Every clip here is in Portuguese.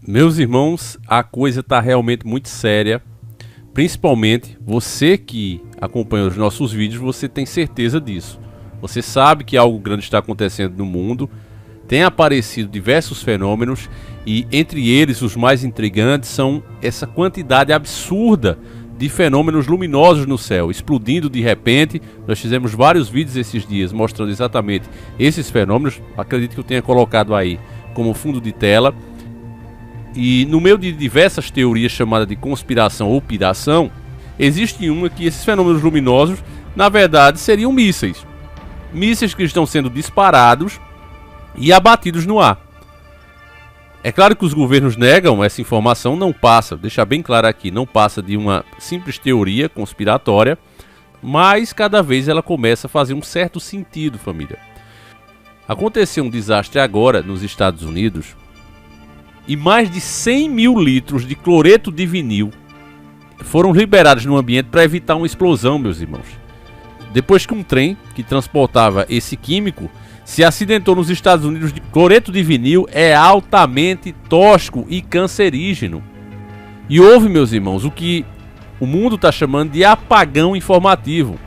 Meus irmãos, a coisa está realmente muito séria. Principalmente você que acompanha os nossos vídeos, você tem certeza disso. Você sabe que algo grande está acontecendo no mundo. Tem aparecido diversos fenômenos e entre eles os mais intrigantes são essa quantidade absurda de fenômenos luminosos no céu, explodindo de repente. Nós fizemos vários vídeos esses dias mostrando exatamente esses fenômenos. Acredito que eu tenha colocado aí como fundo de tela. E no meio de diversas teorias chamadas de conspiração ou piração, existe uma que esses fenômenos luminosos, na verdade, seriam mísseis. Mísseis que estão sendo disparados e abatidos no ar. É claro que os governos negam essa informação, não passa, deixar bem claro aqui, não passa de uma simples teoria conspiratória, mas cada vez ela começa a fazer um certo sentido, família. Aconteceu um desastre agora nos Estados Unidos, e mais de 100 mil litros de cloreto de vinil foram liberados no ambiente para evitar uma explosão, meus irmãos. Depois que um trem que transportava esse químico se acidentou nos Estados Unidos, cloreto de vinil é altamente tóxico e cancerígeno. E houve, meus irmãos, o que o mundo está chamando de apagão informativo.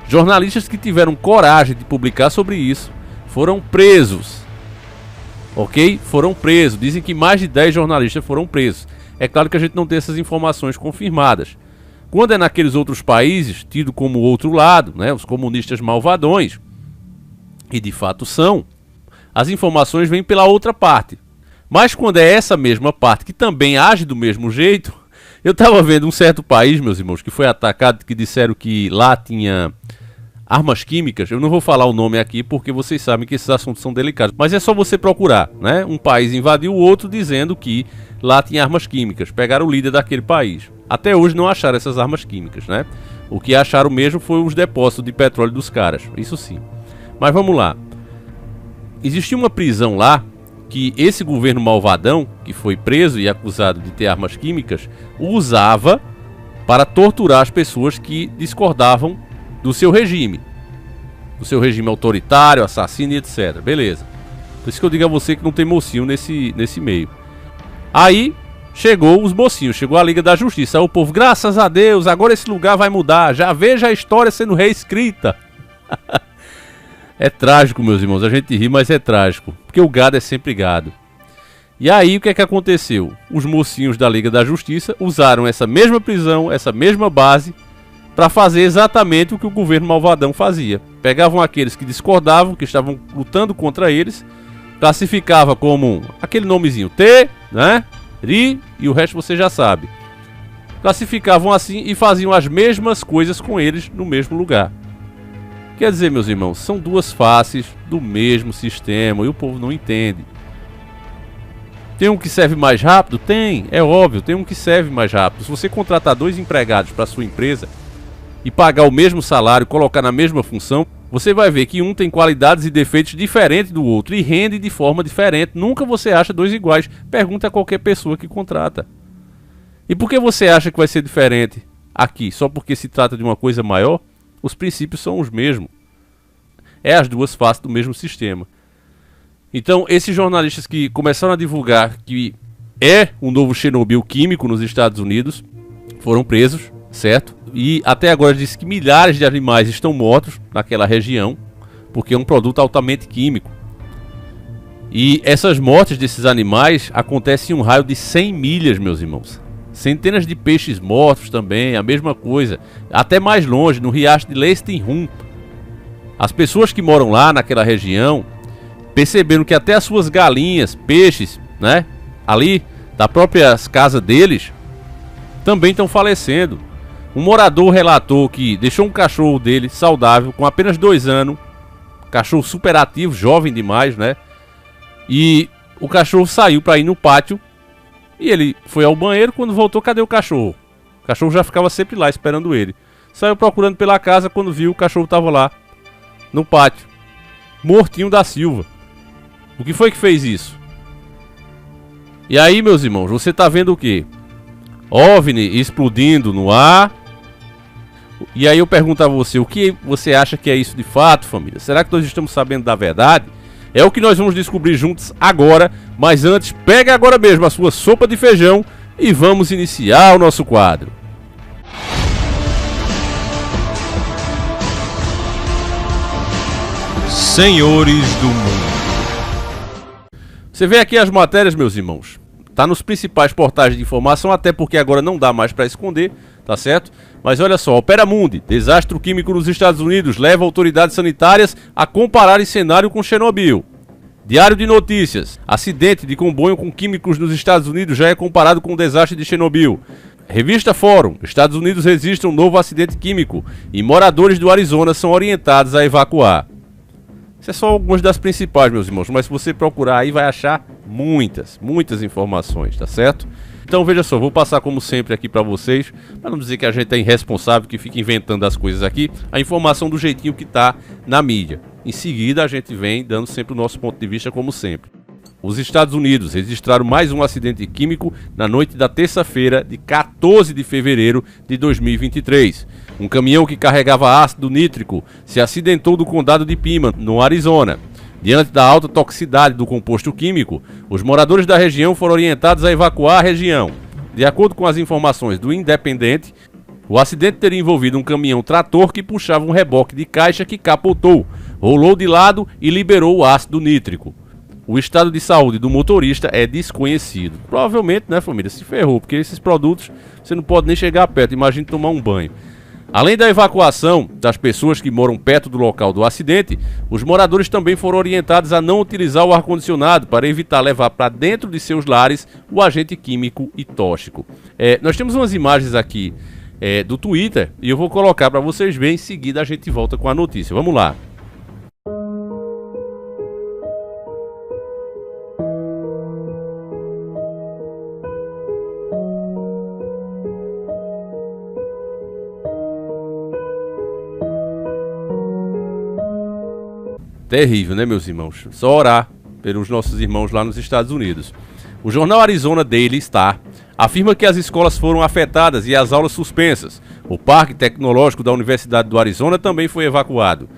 Jornalistas que tiveram coragem de publicar sobre isso foram presos. Ok? Foram presos. Dizem que mais de 10 jornalistas foram presos. É claro que a gente não tem essas informações confirmadas. Quando é naqueles outros países, tido como outro lado, né, os comunistas malvadões, e de fato são, as informações vêm pela outra parte. Mas quando é essa mesma parte que também age do mesmo jeito, eu estava vendo um certo país, meus irmãos, que foi atacado, que disseram que lá tinha armas químicas. Eu não vou falar o nome aqui porque vocês sabem que esses assuntos são delicados, mas é só você procurar, né? Um país invadiu o outro dizendo que lá tinha armas químicas. Pegaram o líder daquele país. Até hoje não acharam essas armas químicas, né? O que acharam mesmo foi os depósitos de petróleo dos caras, isso sim. Mas vamos lá. Existia uma prisão lá que esse governo malvadão, que foi preso e acusado de ter armas químicas, usava para torturar as pessoas que discordavam do seu regime autoritário, assassino e etc. Beleza. Por isso que eu digo a você que não tem mocinho nesse meio. Aí chegou os mocinhos, chegou a Liga da Justiça. Aí o povo, graças a Deus, agora esse lugar vai mudar. Já veja a história sendo reescrita. É trágico, meus irmãos. A gente ri, mas é trágico. Porque o gado é sempre gado. E aí o que é que aconteceu? Os mocinhos da Liga da Justiça usaram essa mesma prisão, essa mesma base, para fazer exatamente o que o governo malvadão fazia. Pegavam aqueles que discordavam, que estavam lutando contra eles, classificava como aquele nomezinho T, né? Ri, e o resto você já sabe. Classificavam assim e faziam as mesmas coisas com eles no mesmo lugar. Quer dizer, meus irmãos, são duas faces do mesmo sistema e o povo não entende. Tem um que serve mais rápido? Tem, é óbvio, tem um que serve mais rápido. Se você contratar 2 empregados para sua empresa e pagar o mesmo salário, colocar na mesma função, você vai ver que um tem qualidades e defeitos diferentes do outro e rende de forma diferente. Nunca você acha 2 iguais. Pergunta a qualquer pessoa que contrata. E por que você acha que vai ser diferente aqui? Só porque se trata de uma coisa maior? Os princípios são os mesmos. É as duas faces do mesmo sistema. Então, esses jornalistas que começaram a divulgar que é um novo Chernobyl químico nos Estados Unidos foram presos, certo? E até agora diz que milhares de animais estão mortos naquela região, porque é um produto altamente químico. E essas mortes desses animais acontecem em um raio de 100 milhas, meus irmãos. Centenas de peixes mortos também, a mesma coisa. Até mais longe, no riacho de Leistenhum. As pessoas que moram lá naquela região perceberam que até as suas galinhas, peixes, né, ali da própria casa deles, também estão falecendo. Um morador relatou que deixou um cachorro dele saudável, com apenas 2 anos, cachorro super ativo, jovem demais, né? E o cachorro saiu para ir no pátio e ele foi ao banheiro. Quando voltou, cadê o cachorro? O cachorro já ficava sempre lá esperando ele. Saiu procurando pela casa, quando viu, o cachorro estava lá no pátio, mortinho da Silva. O que foi que fez isso? E aí, meus irmãos, você está vendo o quê? OVNI explodindo no ar. E aí eu pergunto a você, o que você acha que é isso de fato, família? Será que nós estamos sabendo da verdade? É o que nós vamos descobrir juntos agora, mas antes, pega agora mesmo a sua sopa de feijão e vamos iniciar o nosso quadro. Senhores do Mundo. Você vê aqui as matérias, meus irmãos. Tá nos principais portais de informação, até porque agora não dá mais para esconder, tá certo? Mas olha só, Opera Mundi, desastre químico nos Estados Unidos leva autoridades sanitárias a compararem cenário com Chernobyl. Diário de Notícias, acidente de comboio com químicos nos Estados Unidos já é comparado com o desastre de Chernobyl. Revista Fórum, Estados Unidos resiste a um novo acidente químico e moradores do Arizona são orientados a evacuar. Isso é só algumas das principais, meus irmãos, mas se você procurar aí vai achar muitas informações, tá certo? Então veja só, vou passar como sempre aqui pra vocês, para não dizer que a gente é irresponsável, que fica inventando as coisas aqui, a informação do jeitinho que tá na mídia. Em seguida a gente vem dando sempre o nosso ponto de vista como sempre. Os Estados Unidos registraram mais um acidente químico na noite da terça-feira de 14 de fevereiro de 2023. Um caminhão que carregava ácido nítrico se acidentou no condado de Pima, no Arizona. Diante da alta toxicidade do composto químico, os moradores da região foram orientados a evacuar a região. De acordo com as informações do Independente, o acidente teria envolvido um caminhão trator que puxava um reboque de caixa que capotou, rolou de lado e liberou o ácido nítrico. O estado de saúde do motorista é desconhecido. Provavelmente, né, família, se ferrou, porque esses produtos você não pode nem chegar perto, imagine tomar um banho. Além da evacuação das pessoas que moram perto do local do acidente, os moradores também foram orientados a não utilizar o ar-condicionado para evitar levar para dentro de seus lares o agente químico e tóxico. Nós temos umas imagens aqui do Twitter e eu vou colocar para vocês verem, em seguida a gente volta com a notícia. Vamos lá. Terrível, né, meus irmãos? Só orar pelos nossos irmãos lá nos Estados Unidos. O jornal Arizona Daily Star afirma que as escolas foram afetadas e as aulas suspensas. O Parque Tecnológico da Universidade do Arizona também foi evacuado.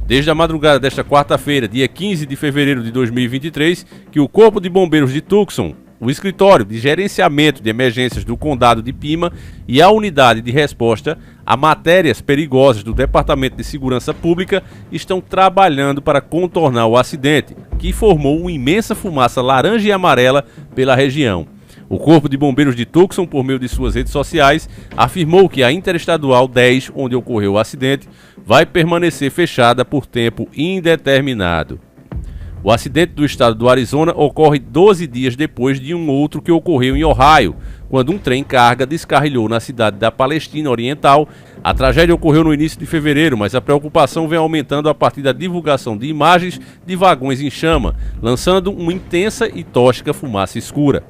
Desde a madrugada desta quarta-feira, dia 15 de fevereiro de 2023, que o Corpo de Bombeiros de Tucson, o Escritório de Gerenciamento de Emergências do Condado de Pima e a Unidade de Resposta a Matérias Perigosas do Departamento de Segurança Pública estão trabalhando para contornar o acidente, que formou uma imensa fumaça laranja e amarela pela região. O Corpo de Bombeiros de Tucson, por meio de suas redes sociais, afirmou que a Interestadual 10, onde ocorreu o acidente, vai permanecer fechada por tempo indeterminado. O acidente do estado do Arizona ocorre 12 dias depois de um outro que ocorreu em Ohio, quando um trem-carga descarrilhou na cidade da Palestina Oriental. A tragédia ocorreu no início de fevereiro, mas a preocupação vem aumentando a partir da divulgação de imagens de vagões em chama, lançando uma intensa e tóxica fumaça escura.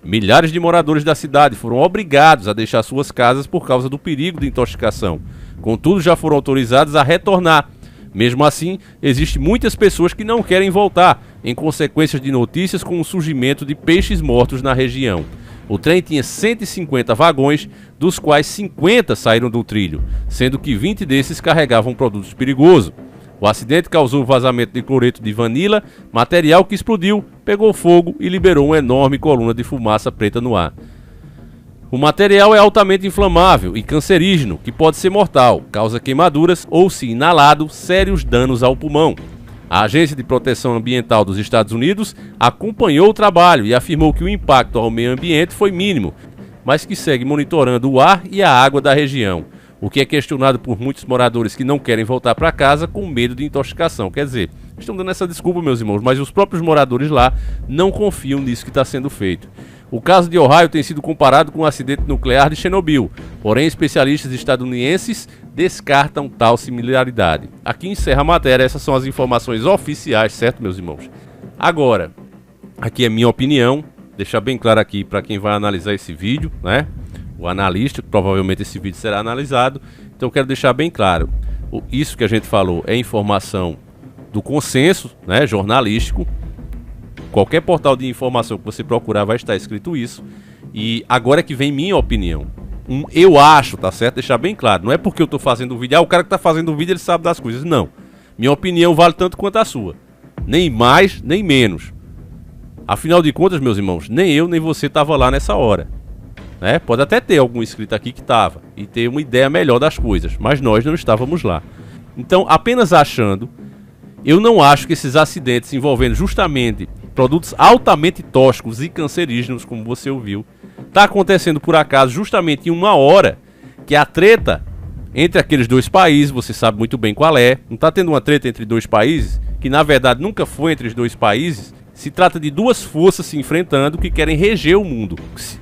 Milhares de moradores da cidade foram obrigados a deixar suas casas por causa do perigo de intoxicação. Contudo, já foram autorizados a retornar. Mesmo assim, existem muitas pessoas que não querem voltar, em consequência de notícias com o surgimento de peixes mortos na região. O trem tinha 150 vagões, dos quais 50 saíram do trilho, sendo que 20 desses carregavam produtos perigosos. O acidente causou vazamento de cloreto de vanila, material que explodiu, pegou fogo e liberou uma enorme coluna de fumaça preta no ar. O material é altamente inflamável e cancerígeno, que pode ser mortal, causa queimaduras ou, se inalado, sérios danos ao pulmão. A Agência de Proteção Ambiental dos Estados Unidos acompanhou o trabalho e afirmou que o impacto ao meio ambiente foi mínimo, mas que segue monitorando o ar e a água da região, o que é questionado por muitos moradores que não querem voltar para casa com medo de intoxicação. Quer dizer, estão dando essa desculpa, meus irmãos, mas os próprios moradores lá não confiam nisso que está sendo feito. O caso de Ohio tem sido comparado com o acidente nuclear de Chernobyl, porém especialistas estadunidenses descartam tal similaridade. Aqui encerra a matéria, essas são as informações oficiais, certo, meus irmãos? Agora, aqui é minha opinião, deixar bem claro aqui para quem vai analisar esse vídeo, né? O analista, provavelmente esse vídeo será analisado, então eu quero deixar bem claro, isso que a gente falou é informação do consenso, né, jornalístico. Qualquer portal de informação que você procurar vai estar escrito isso. E agora é que vem minha opinião. Eu acho, tá certo? Deixar bem claro. Não é porque eu tô fazendo o vídeo, o cara que tá fazendo o vídeo ele sabe das coisas. Não. Minha opinião vale tanto quanto a sua. Nem mais, nem menos. Afinal de contas, meus irmãos, nem eu nem você estava lá nessa hora, né? Pode até ter algum inscrito aqui que estava e ter uma ideia melhor das coisas, mas nós não estávamos lá. Então, apenas achando, eu não acho que esses acidentes envolvendo justamente produtos altamente tóxicos e cancerígenos, como você ouviu, está acontecendo por acaso justamente em uma hora que a treta entre aqueles dois países, você sabe muito bem qual é, não está tendo uma treta entre dois países, que na verdade nunca foi entre os dois países. Se trata de duas forças se enfrentando que querem reger o mundo.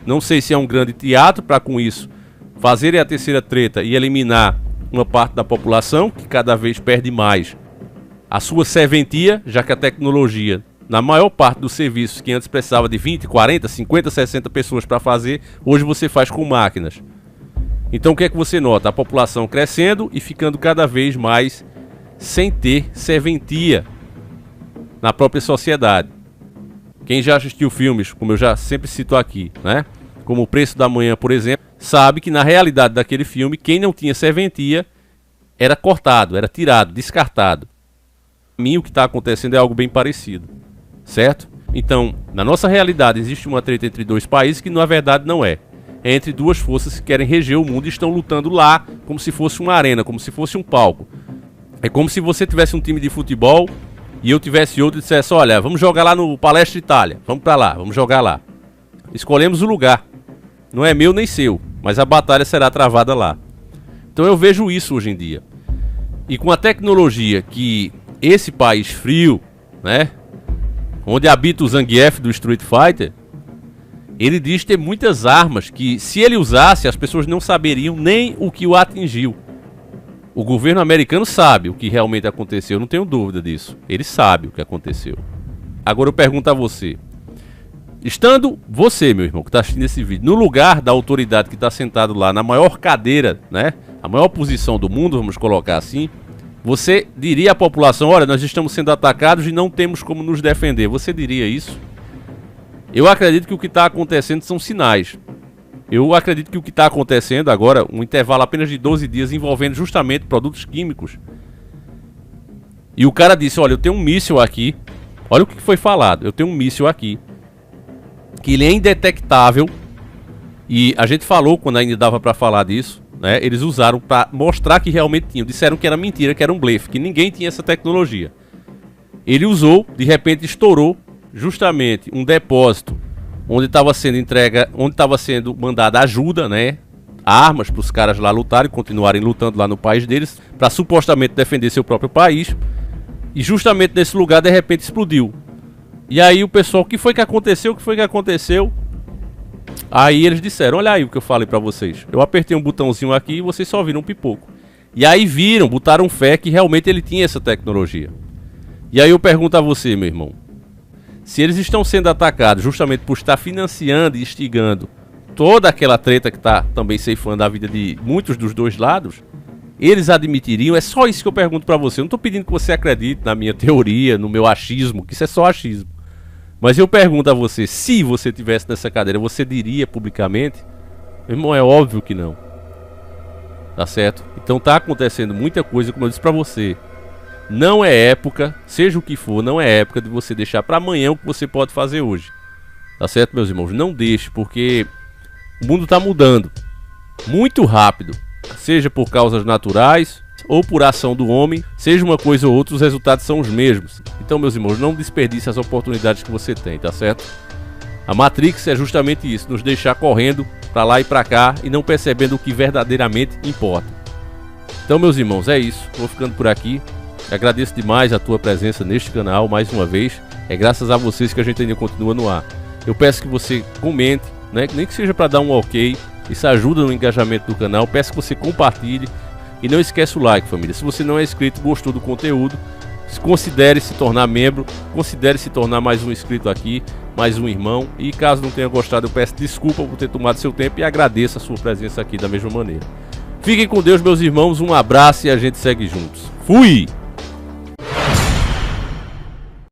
Não sei se é um grande teatro para com isso fazerem a terceira treta e eliminar uma parte da população que cada vez perde mais a sua serventia, já que a tecnologia, na maior parte dos serviços que antes precisava de 20, 40, 50, 60 pessoas para fazer, hoje você faz com máquinas. Então o que é que você nota? A população crescendo e ficando cada vez mais sem ter serventia na própria sociedade. Quem já assistiu filmes, como eu já sempre cito aqui, né? Como O Preço da Manhã, por exemplo, sabe que na realidade daquele filme, quem não tinha serventia era cortado, era tirado, descartado. Para mim, o que está acontecendo é algo bem parecido, certo? Então, na nossa realidade, existe uma treta entre dois países que na verdade não é. É entre duas forças que querem reger o mundo e estão lutando lá como se fosse uma arena, como se fosse um palco. É como se você tivesse um time de futebol e eu tivesse outro e dissesse, olha, vamos jogar lá no Palestra Itália, vamos pra lá, vamos jogar lá. Escolhemos o lugar, não é meu nem seu, mas a batalha será travada lá. Então eu vejo isso hoje em dia. E com a tecnologia que esse país frio, né, onde habita o Zangief do Street Fighter, ele diz ter muitas armas que, se ele usasse, as pessoas não saberiam nem o que o atingiu. O governo americano sabe o que realmente aconteceu, eu não tenho dúvida disso. Ele sabe o que aconteceu. Agora eu pergunto a você. Estando você, meu irmão, que está assistindo esse vídeo, no lugar da autoridade que está sentado lá, na maior cadeira, né? A maior posição do mundo, vamos colocar assim. Você diria à população, olha, nós estamos sendo atacados e não temos como nos defender. Você diria isso? Eu acredito que o que está acontecendo são sinais. Eu acredito que o que está acontecendo agora, um intervalo apenas de 12 dias envolvendo justamente produtos químicos. E o cara disse, olha, eu tenho um míssil aqui. Olha o que foi falado, eu tenho um míssil aqui. Que ele é indetectável. E a gente falou quando ainda dava para falar disso, né? Eles usaram para mostrar que realmente tinham. Disseram que era mentira, que era um blefe, que ninguém tinha essa tecnologia. Ele usou, de repente estourou justamente um depósito onde estava sendo entrega, onde estava sendo mandada ajuda, né? Armas para os caras lá lutarem, continuarem lutando lá no país deles, para supostamente defender seu próprio país. E justamente nesse lugar, de repente, explodiu. E aí o pessoal, o que foi que aconteceu? O que foi que aconteceu? Aí eles disseram, olha aí o que eu falei para vocês. Eu apertei um botãozinho aqui e vocês só viram um pipoco. E aí viram, botaram fé que realmente ele tinha essa tecnologia. E aí eu pergunto a você, meu irmão. Se eles estão sendo atacados justamente por estar financiando e instigando toda aquela treta que está também ceifando a vida de muitos dos dois lados, eles admitiriam? É só isso que eu pergunto para você. Eu não estou pedindo que você acredite na minha teoria, no meu achismo, que isso é só achismo. Mas eu pergunto a você, se você estivesse nessa cadeira, você diria publicamente? Meu irmão, é óbvio que não. Tá certo? Então tá acontecendo muita coisa, como eu disse para você. Não é época, seja o que for, não é época de você deixar para amanhã o que você pode fazer hoje. Tá certo, meus irmãos? Não deixe, porque o mundo tá mudando muito rápido. Seja por causas naturais ou por ação do homem, seja uma coisa ou outra, os resultados são os mesmos. Então, meus irmãos, não desperdice as oportunidades que você tem, tá certo? A Matrix é justamente isso, nos deixar correndo para lá e para cá e não percebendo o que verdadeiramente importa. Então, meus irmãos, é isso. Vou ficando por aqui. Agradeço demais a tua presença neste canal, mais uma vez. É graças a vocês que a gente ainda continua no ar. Eu peço que você comente, né? Nem que seja para dar um ok. Isso ajuda no engajamento do canal. Peço que você compartilhe. E não esqueça o like, família. Se você não é inscrito, gostou do conteúdo, considere se tornar membro. Considere se tornar mais um inscrito aqui, mais um irmão. E caso não tenha gostado, eu peço desculpa por ter tomado seu tempo e agradeço a sua presença aqui da mesma maneira. Fiquem com Deus, meus irmãos. Um abraço e a gente segue juntos. Fui!